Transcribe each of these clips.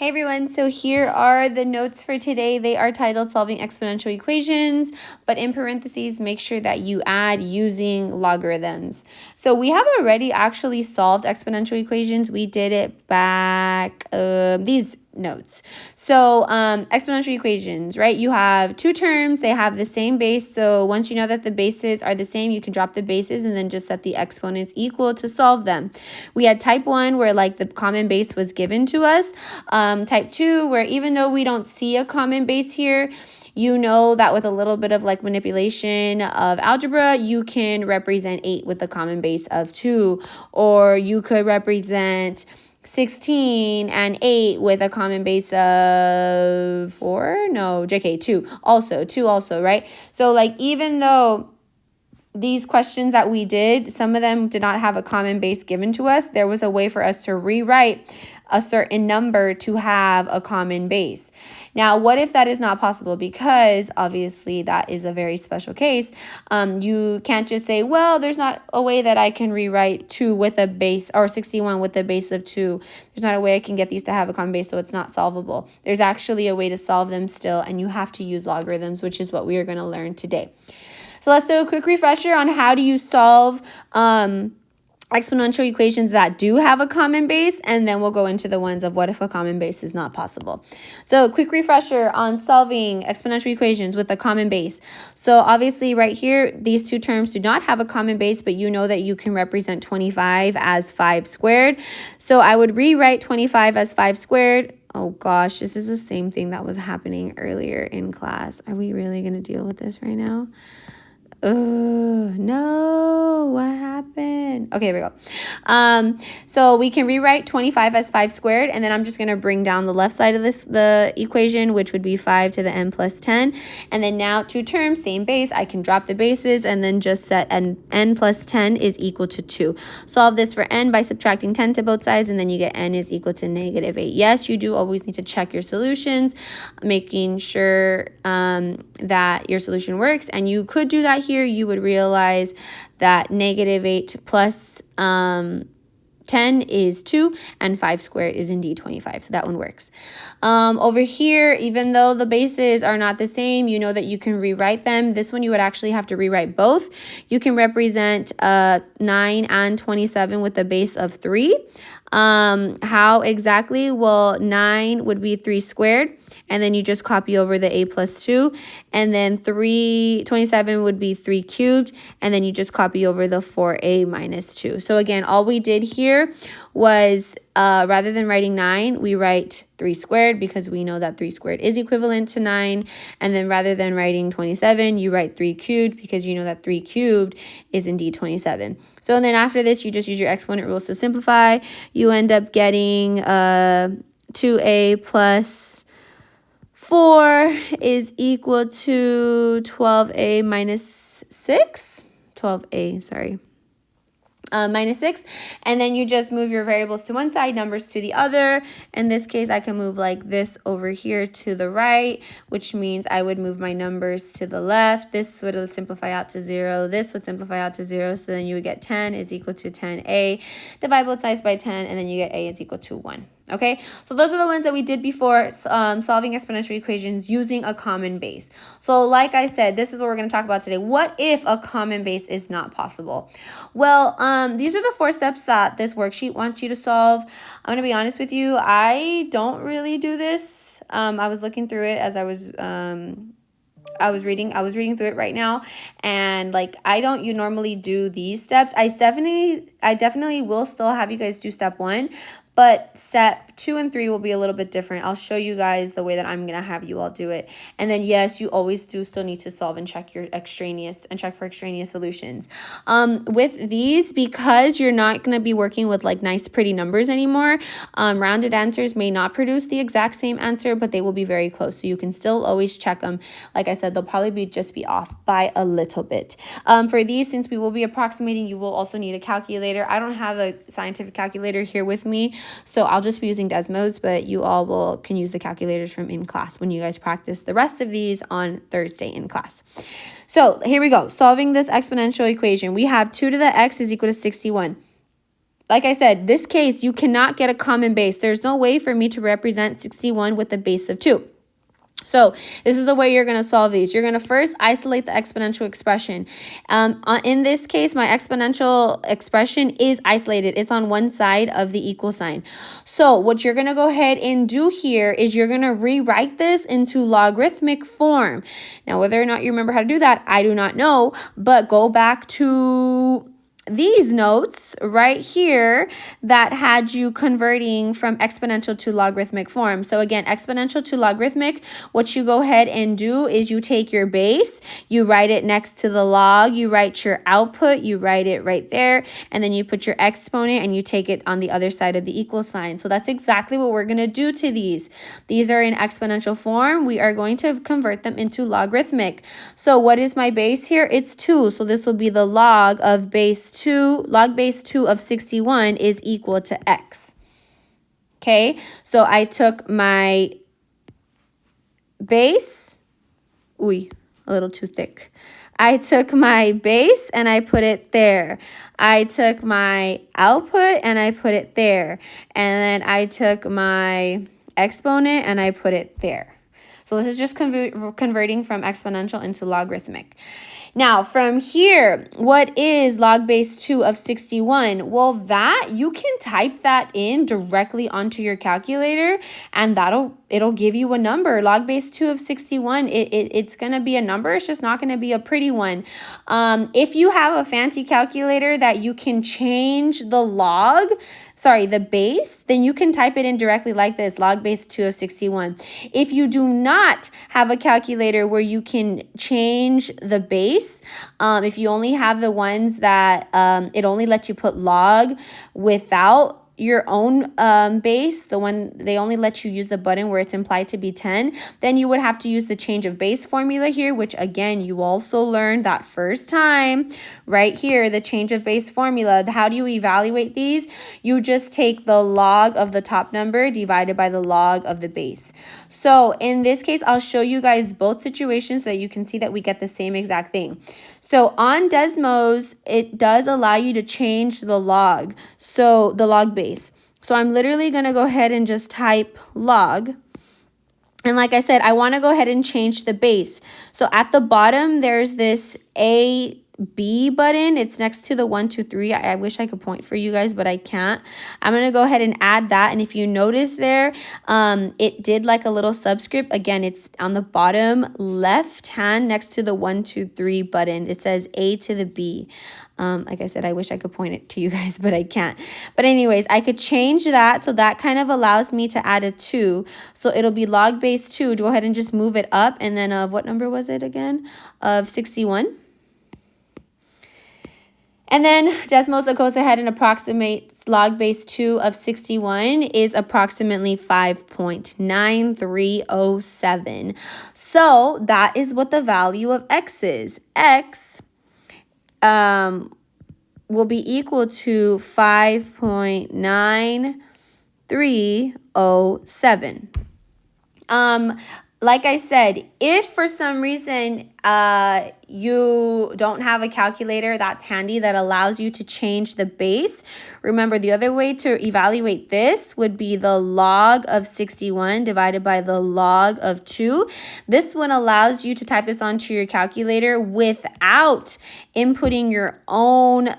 Hey everyone, so here are the notes for today. They are titled Solving Exponential Equations, but in parentheses, make sure that you add using logarithms. So we have already actually solved exponential equations. We did it back, these notes. So exponential equations, right? You have two terms, they have the same base. So once you know that the bases are the same, you can drop the bases and then just set the exponents equal to solve them. We had type 1 where like the common base was given to us. Type 2 where even though we don't see a common base here, you know that with a little bit of like manipulation of algebra, you can represent 8 with the common base of 2, or you could represent 16 and 8 with a common base of 4. No, JK, 2 also, right? So like even though these questions that we did, some of them did not have a common base given to us, there was a way for us to rewrite a certain number to have a common base. Now, what if that is not possible? Because obviously that is a very special case. You can't just say, well, there's not a way that I can rewrite 2 with a base, or 61 with a base of 2. There's not a way I can get these to have a common base, so it's not solvable. There's actually a way to solve them still, and you have to use logarithms, which is what we are going to learn today. So let's do a quick refresher on how do you solve exponential equations that do have a common base, and then we'll go into the ones of what if a common base is not possible. So quick refresher on solving exponential equations with a common base. So obviously right here, these two terms do not have a common base, but you know that you can represent 25 as 5 squared. So I would rewrite 25 as 5 squared. Oh gosh, this is the same thing that was happening earlier in class. Are we really going to deal with this right now? Oh, no, what happened? Okay, there we go. So we can rewrite 25 as 5 squared, and then I'm just going to bring down the left side of the equation, which would be 5 to the n plus 10. And then now two terms, same base, I can drop the bases and then just set n plus 10 is equal to 2. Solve this for n by subtracting 10 to both sides, and then you get n is equal to negative 8. Yes, you do always need to check your solutions, making sure that your solution works, and you could do that here. You would realize that negative 8 plus 10 is 2, and 5 squared is indeed 25. So that one works. Over here, even though the bases are not the same, you know that you can rewrite them. This one you would actually have to rewrite both. You can represent 9 and 27 with a base of 3. How exactly? Well, 9 would be 3 squared, and then you just copy over the a plus 2, and then 27 would be 3 cubed, and then you just copy over the 4a minus 2. So again, all we did here was rather than writing 9, we write 3 squared because we know that 3 squared is equivalent to 9. And then rather than writing 27, you write 3 cubed because you know that 3 cubed is indeed 27. So then after this, you just use your exponent rules to simplify. You end up getting 2a plus 4 is equal to 12a minus 6. 12a, sorry. Minus 6, and then you just move your variables to one side, numbers to the other. In this case, I can move like this over here to the right, which means I would move my numbers to the left. This would simplify out to 0. This would simplify out to 0. So then you would get 10 is equal to 10a. Divide both sides by 10, and then you get a is equal to 1. Okay, so those are the ones that we did before, solving exponential equations using a common base. So like I said, this is what we're going to talk about today. What if a common base is not possible? Well, these are the 4 steps that this worksheet wants you to solve. I'm going to be honest with you, I don't really do this. I was looking through it as I was reading through it right now, and like I don't normally do these steps. I definitely will still have you guys do step 1, but step 2 and 3 will be a little bit different. I'll show you guys the way that I'm going to have you all do it. And then, yes, you always do still need to solve and check for extraneous solutions. With these, because you're not going to be working with like nice, pretty numbers anymore, rounded answers may not produce the exact same answer, but they will be very close. So you can still always check them. Like I said, they'll probably just be off by a little bit. For these, since we will be approximating, you will also need a calculator. I don't have a scientific calculator here with me, so I'll just be using Desmos, but you all can use the calculators from in class when you guys practice the rest of these on Thursday in class. So here we go. Solving this exponential equation. We have 2 to the x is equal to 61. like I said, this case, you cannot get a common base. There's no way for me to represent 61 with a base of 2. So this is the way you're going to solve these. You're going to first isolate the exponential expression. In this case, my exponential expression is isolated. It's on one side of the equal sign. So what you're going to go ahead and do here is you're going to rewrite this into logarithmic form. Now, whether or not you remember how to do that, I do not know, but go back to these notes right here that had you converting from exponential to logarithmic form. So again, exponential to logarithmic, what you go ahead and do is you take your base, you write it next to the log, you write your output, you write it right there, and then you put your exponent and you take it on the other side of the equal sign. So that's exactly what we're going to do to these. These are in exponential form. We are going to convert them into logarithmic. So what is my base here? It's 2. So this will be the log of base 2, log base 2 of 61 is equal to x. Okay, so I took my base, a little too thick. I took my base and I put it there. I took my output and I put it there. And then I took my exponent and I put it there. So this is just converting from exponential into logarithmic. Now, from here, what is log base 2 of 61? Well, that you can type that in directly onto your calculator, and it'll give you a number. Log base 2 of 61, it's going to be a number. It's just not going to be a pretty one. If you have a fancy calculator that you can change the base, then you can type it in directly like this, log base 2 of 61. If you do not have a calculator where you can change the base, if you only have the ones that it only lets you put log without your own base, the one they only let you use the button where it's implied to be 10, then you would have to use the change of base formula here, which again, you also learned that first time right here, the change of base formula. How do you evaluate these? You just take the log of the top number divided by the log of the base. So in this case, I'll show you guys both situations so that you can see that we get the same exact thing. So on Desmos, it does allow you to change the log, so the log base. So I'm literally going to go ahead and just type log. And like I said, I want to go ahead and change the base. So at the bottom, there's this B button. It's next to the 1, 2, 3. I wish I could point for you guys, but I can't. I'm going to go ahead and add that. And if you notice there, it did like a little subscript. Again, it's on the bottom left hand next to the 1, 2, 3 button. It says A to the B. Like I said, I wish I could point it to you guys, but I can't. But anyways, I could change that. So that kind of allows me to add a 2. So it'll be log base 2. Go ahead and just move it up. And then of what number was it again? Of 61. And then Desmos goes ahead and approximates log base 2 of 61 is approximately 5.9307. So that is what the value of x is. X will be equal to 5.9307. Like I said, if for some reason you don't have a calculator that's handy that allows you to change the base, remember the other way to evaluate this would be the log of 61 divided by the log of 2. This one allows you to type this onto your calculator without inputting your own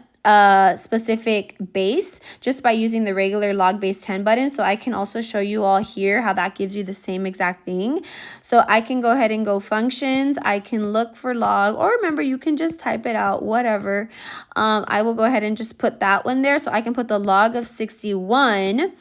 specific base just by using the regular log base 10 button. So I can also show you all here how that gives you the same exact thing. So I can go ahead and go functions. I can look for log, or remember, you can just type it out, whatever. I will go ahead and just put that one there. So I can put the log of 61,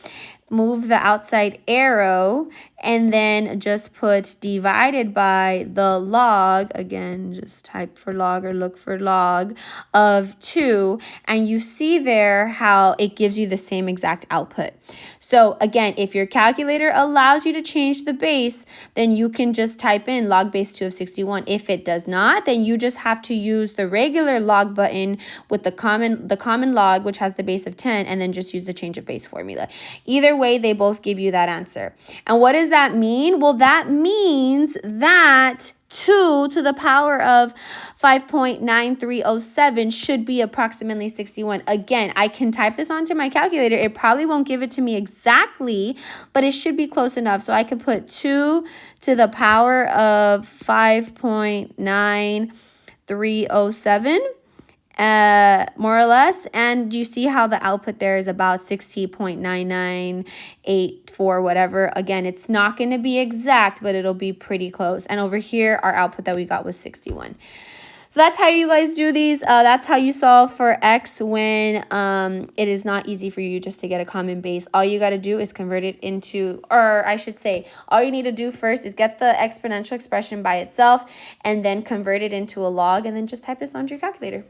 move the outside arrow, and then just put divided by the log, again, just type for log or look for log of 2, and you see there how it gives you the same exact output. So again, if your calculator allows you to change the base, then you can just type in log base 2 of 61. If it does not, then you just have to use the regular log button with the common log, which has the base of 10, and then just use the change of base formula. Either way, they both give you that answer. And what is that mean? Well, that means that 2 to the power of 5.9307 should be approximately 61. Again, I can type this onto my calculator. It probably won't give it to me exactly, but it should be close enough. So I could put 2 to the power of 5.9307. More or less, and you see how the output there is about 60.9984 whatever. Again, it's not going to be exact, but it'll be pretty close. And over here, our output that we got was 61. So that's how you guys do these. That's how you solve for x when it is not easy for you just to get a common base. All you got to do is convert it into, or I should say, all you need to do first is get the exponential expression by itself and then convert it into a log and then just type this onto your calculator.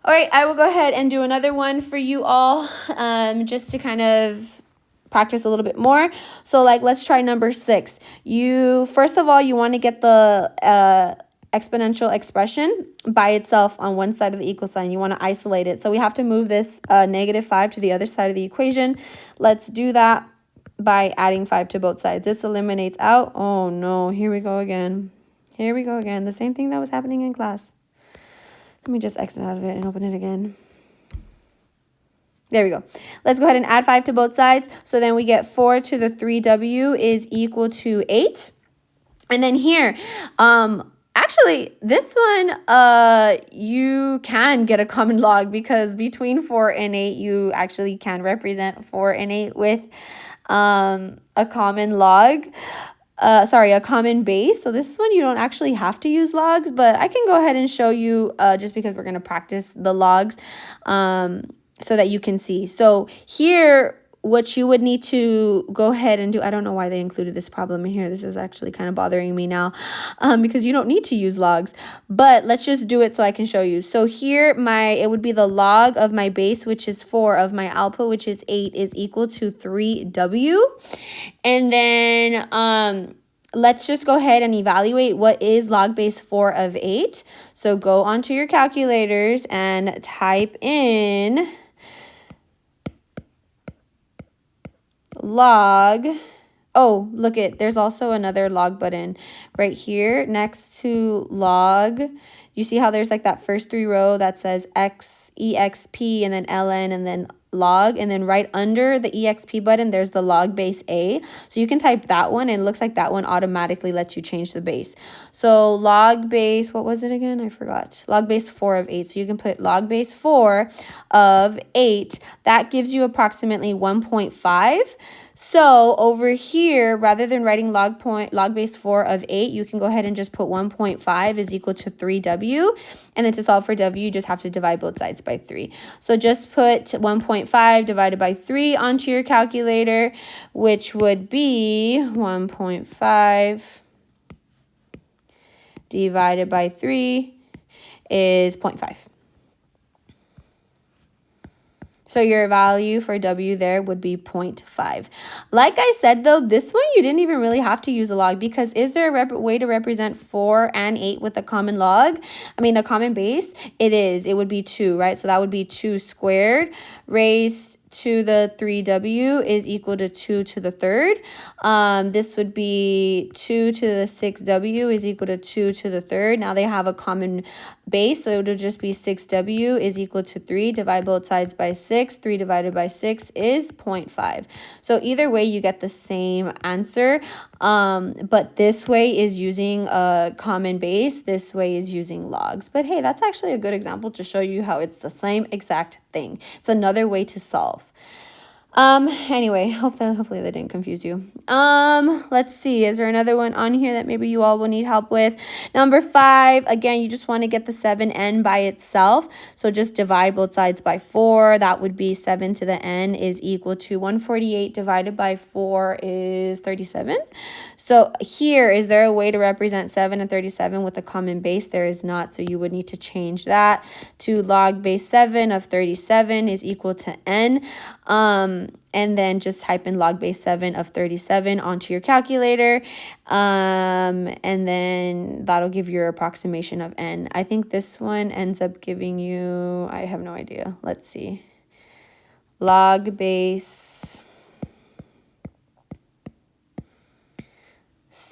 All right, I will go ahead and do another one for you all just to kind of practice a little bit more. So like, let's try number 6. First of all, you want to get the exponential expression by itself on one side of the equal sign. You want to isolate it. So we have to move this -5 to the other side of the equation. Let's do that by adding 5 to both sides. This eliminates out. Oh no, here we go again. Here we go again. The same thing that was happening in class. Let me just exit out of it and open it again. There we go. Let's go ahead and add 5 to both sides. So then we get 4 to the 3w is equal to 8. And then here, actually, this one, you can get a common log because between 4 and 8, you actually can represent 4 and 8 with a common log. A common base. So this one, you don't actually have to use logs, but I can go ahead and show you just because we're going to practice the logs so that you can see. So here, what you would need to go ahead and do, I don't know why they included this problem in here. This is actually kind of bothering me now because you don't need to use logs, but let's just do it so I can show you. So here, it would be the log of my base, which is 4, of my output, which is 8, is equal to 3w. And then let's just go ahead and evaluate what is log base 4 of 8. So go onto your calculators and type in log. Oh, look there's also another log button right here next to log. You see how there's like that first 3 row that says exp and then ln and then log, and then right under the exp button there's the log base a. So you can type that one and it looks like that one automatically lets you change the base. So log base, what was it again? I forgot. Log base 4 of 8. So you can put log base 4 of 8. That gives you approximately 1.5. So over here, rather than writing log base 4 of 8, you can go ahead and just put 1.5 is equal to 3w. And then to solve for w, you just have to divide both sides by 3. So just put 1.5 divided by 3 onto your calculator, which would be 1.5 divided by 3 is 0.5. So your value for w there would be 0.5. Like I said, though, this one you didn't even really have to use a log because is there a way to represent 4 and 8 with a common log? I mean, a common base? It is. It would be 2, right? So that would be 2 squared raised to the 3w is equal to 2 to the 3rd. This would be 2 to the 6w is equal to 2 to the 3rd. Now they have a common base, so it would just be 6w is equal to 3. Divide both sides by 6. 3 divided by 6 is 0.5. So either way, you get the same answer, but this way is using a common base. This way is using logs. But hey, that's actually a good example to show you how it's the same exact thing. It's another way to solve. Anyway, hopefully that didn't confuse you. Let's see, is there another one on here that maybe you all will need help with? Number 5, again, you just want to get the 7n by itself. So just divide both sides by 4. That would be 7 to the n is equal to 148 divided by 4 is 37. So here, is there a way to represent 7 and 37 with a common base? There is not, so you would need to change that to log base 7 of 37 is equal to n. And then just type in log base 7 of 37 onto your calculator. And then that'll give you your approximation of n. I think this one ends up giving you, I have no idea. Let's see. Log base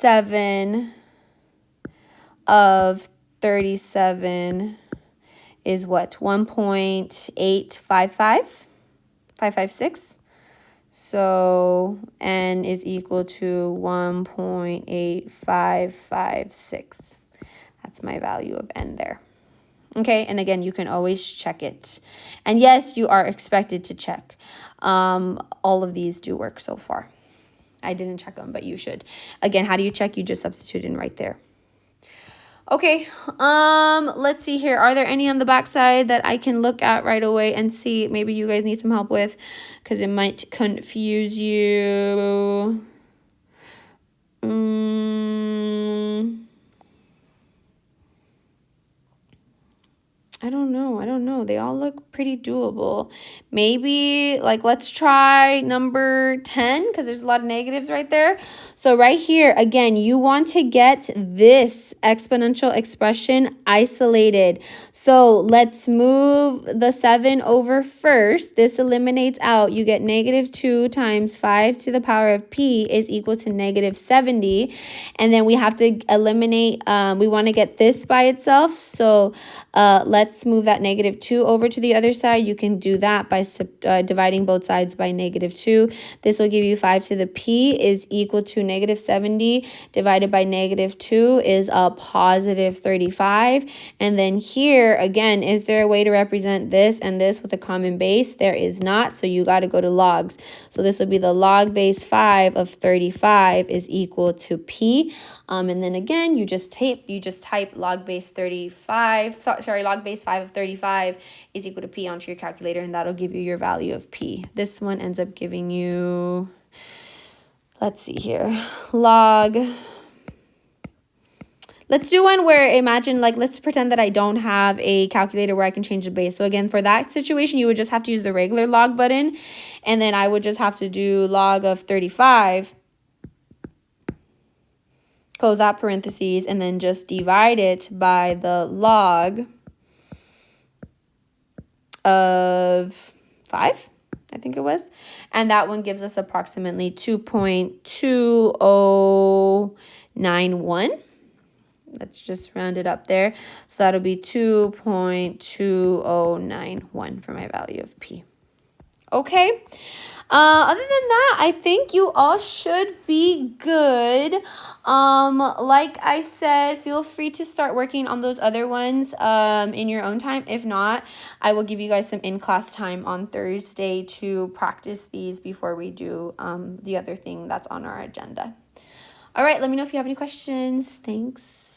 7 of 37 is what? 1.855? 556. So n is equal to 1.8556. That's my value of n there. Okay, and again, you can always check it. And yes, you are expected to check. All of these do work so far. I didn't check them, but you should. Again, how do you check? You just substitute in right there. Okay, let's see here. Are there any on the back side that I can look at right away and see? Maybe you guys need some help with, because it might confuse you. I don't know. They all look pretty doable. Maybe, like, let's try number 10, because there's a lot of negatives right there. So right here, again, you want to get this exponential expression isolated. So let's move the 7 over first. This eliminates out. You get -2 times 5 to the power of p is equal to -70. And then we have to eliminate, we want to get this by itself. So let's move that -2 over to the other side. You can do that by dividing both sides by -2. This will give you 5 to the p is equal to -70 divided by -2 is a positive 35. And then here, again, is there a way to represent this and this with a common base? There is not, so you got to go to logs. So this will be the log base 5 of 35 is equal to p. And then again, you just type log base 35, log base 5 of 35 is equal to p onto your calculator, and that'll give you your value of p. This one ends up giving you, let's see here, let's do one where, imagine, like, let's pretend that I don't have a calculator where I can change the base. So again, for that situation, you would just have to use the regular log button, and then I would just have to do log of 35, close that parentheses, and then just divide it by the log of 5, I think it was. And that one gives us approximately 2.2091. Let's just round it up there. So that'll be 2.2091 for my value of p. Okay. Other than that, I think you all should be good. Like I said, feel free to start working on those other ones in your own time. If not, I will give you guys some in-class time on Thursday to practice these before we do the other thing that's on our agenda. All right, let me know if you have any questions. Thanks.